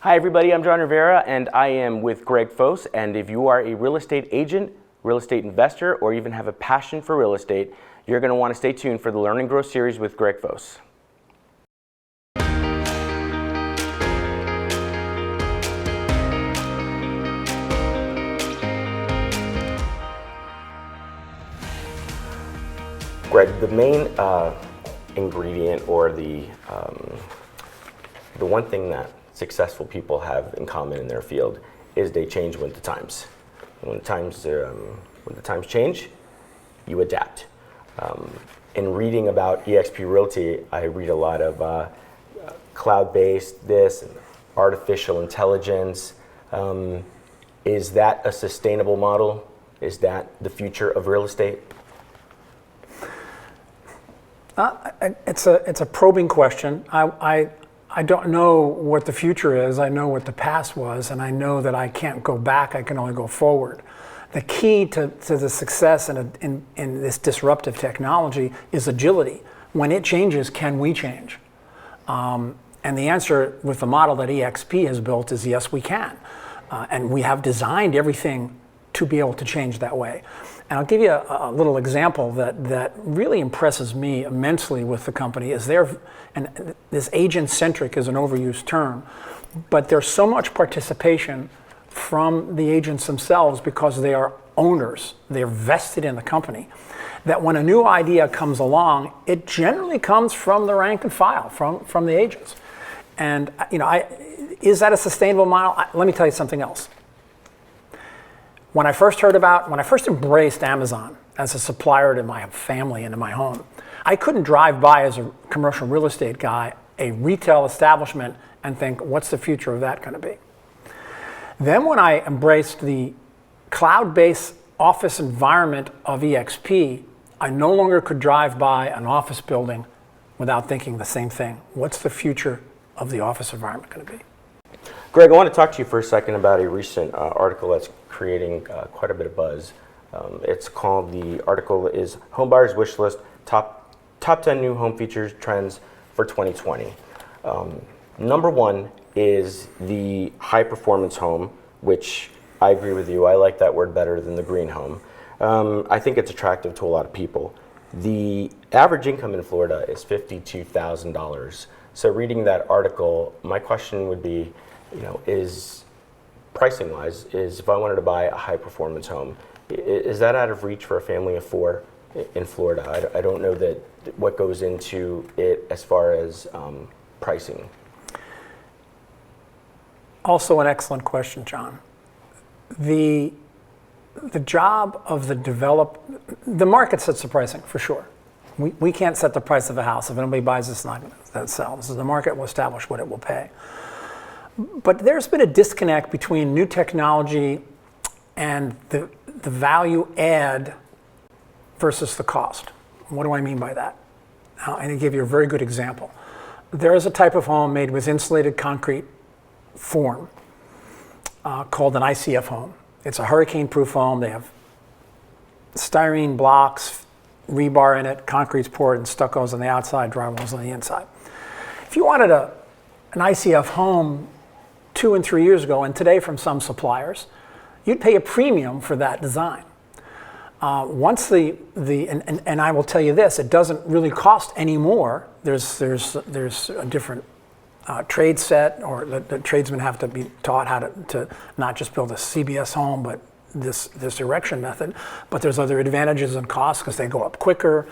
Hi everybody, I'm John Rivera and I am with Greg Fose, and if you are a real estate agent, real estate investor, or even have a passion for real estate, you're going to want to stay tuned for the Learn and Grow series with Greg Fose. Greg, the main ingredient or the one thing that successful people have in common in their field is they change with the times. When the times change, you adapt. In reading about eXp Realty, I read a lot of cloud-based this, and artificial intelligence. Is that a sustainable model? Is that the future of real estate? It's a probing question. I don't know what the future is. I know what the past was, and I know that I can't go back. I can only go forward. The key to the success in this disruptive technology is agility. When it changes, can we change? And the answer with the model that eXp has built is yes, we can. And we have designed everything to be able to change that way. And I'll give you a little example that really impresses me immensely with the company. And this agent-centric is an overused term, but there's so much participation from the agents themselves because they are owners. They're vested in the company. That when a new idea comes along, it generally comes from the rank and file, from the agents. And is that a sustainable model? Let me tell you something else. When I first embraced Amazon as a supplier to my family and to my home, I couldn't drive by as a commercial real estate guy a retail establishment and think, what's the future of that going to be? Then when I embraced the cloud-based office environment of eXp, I no longer could drive by an office building without thinking the same thing. What's the future of the office environment going to be? Greg, I want to talk to you for a second about a recent article that's creating quite a bit of buzz. The article is Homebuyers Wish List, Top 10 New Home Features Trends for 2020. Number one is the high performance home, which I agree with you. I like that word better than the green home. I think it's attractive to a lot of people. The average income in Florida is $52,000. So reading that article, my question would be, is pricing wise, if I wanted to buy a high performance home, is that out of reach for a family of four in Florida? I don't know that what goes into it as far as pricing. Also an excellent question, John. The job of the market sets the pricing for sure. We can't set the price of a house. If anybody buys this, it's not going to sell. So the market will establish what it will pay. But there's been a disconnect between new technology and the value add versus the cost. What do I mean by that? I'm going to give you a very good example. There is a type of home made with insulated concrete form called an ICF home. It's a hurricane-proof home. They have styrene blocks, rebar in it, concrete's poured, and stucco's on the outside, drywall's on the inside. If you wanted an ICF home 2 and 3 years ago, and today from some suppliers, you'd pay a premium for that design. Once and I will tell you this, it doesn't really cost any more. There's a different trade set, or the tradesmen have to be taught how to not just build a CBS home, but this erection method. But there's other advantages and costs because they go up quicker.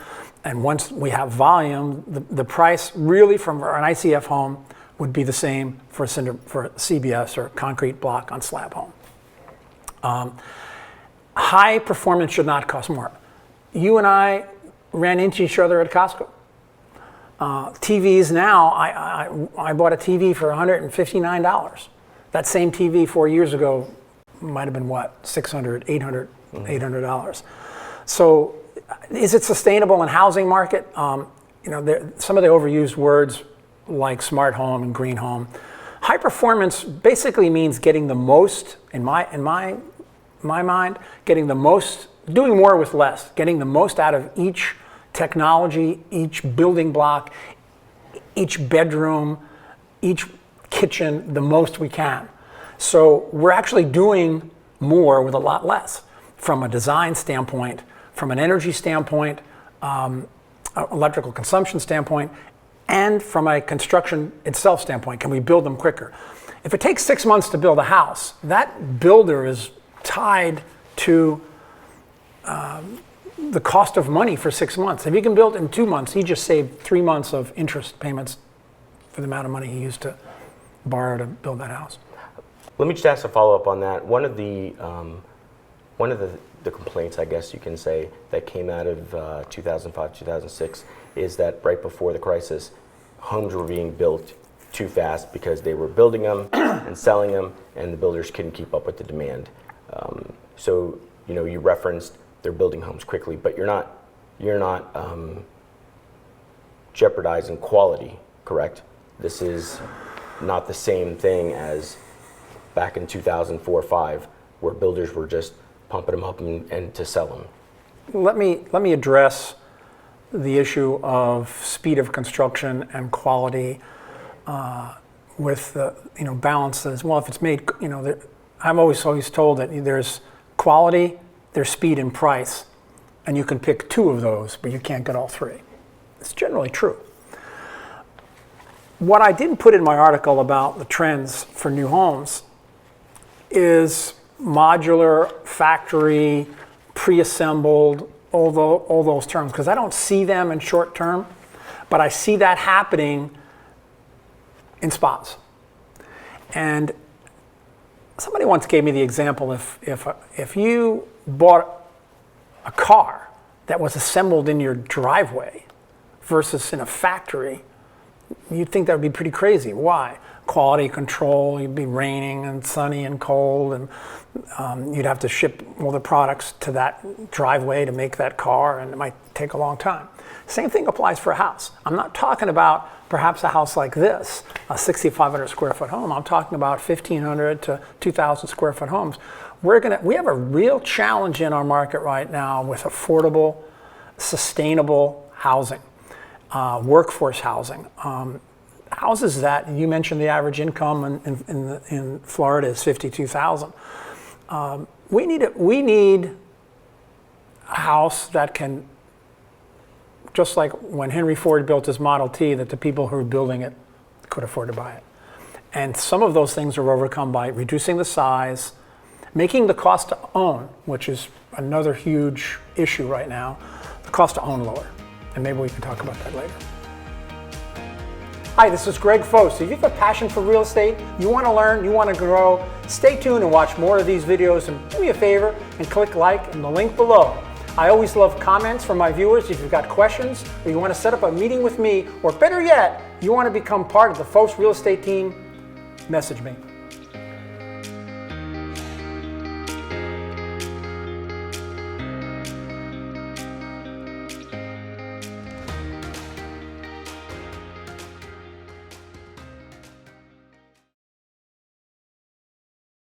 And once we have volume, the price really from an ICF home would be the same for CBS or concrete block on slab home. High performance should not cost more. You and I ran into each other at Costco. TVs now, I bought a TV for $159. That same TV 4 years ago might have been what, $600, $800, $800. So is it sustainable in housing market? Some of the overused words like smart home and green home. High performance basically means getting the most, in my mind, getting the most, doing more with less, getting the most out of each technology, each building block, each bedroom, each kitchen the most we can. So we're actually doing more with a lot less from a design standpoint, from an energy standpoint, electrical consumption standpoint, and from a construction itself standpoint. Can we build them quicker? If it takes 6 months to build a house, that builder is tied to the cost of money for 6 months. If he can build in 2 months, he just saved 3 months of interest payments for the amount of money he used to borrow to build that house. Let me just ask a follow-up on that. One of the complaints, I guess you can say, that came out of 2005, 2006 is that right before the crisis, homes were being built too fast because they were building them and selling them, and the builders couldn't keep up with the demand. So, you know, you referenced they're building homes quickly, but you're not jeopardizing quality, correct? This is not the same thing as back in 2004 or 5, where builders were just pumping them up and to sell them. Let me address the issue of speed of construction and quality with the balances. Well, if it's made, I'm always told that there's quality, there's speed and price, and you can pick 2 of those, but you can't get all 3. It's generally true. What I didn't put in my article about the trends for new homes is modular, factory, pre-assembled, all those terms, because I don't see them in short term, but I see that happening in spots. And somebody once gave me the example, if you bought a car that was assembled in your driveway versus in a factory, you'd think that would be pretty crazy. Why? Quality control, you'd be raining and sunny and cold, and you'd have to ship all the products to that driveway to make that car, and it might take a long time. Same thing applies for a house. I'm not talking about perhaps a house like this, a 6,500 square foot home. I'm talking about 1,500 to 2,000 square foot homes. We have a real challenge in our market right now with affordable, sustainable housing, workforce housing. Houses that, you mentioned the average income in Florida is $52,000. We need a house that can, just like when Henry Ford built his Model T, that the people who are building it could afford to buy it. And some of those things are overcome by reducing the size, making the cost to own, which is another huge issue right now, the cost to own lower. And maybe we can talk about that later. Hi, this is Greg Fost. If you have a passion for real estate, you want to learn, you want to grow, stay tuned and watch more of these videos, and do me a favor and click like in the link below. I always love comments from my viewers. If you've got questions or you want to set up a meeting with me, or better yet, you want to become part of the Fost Real Estate team, message me.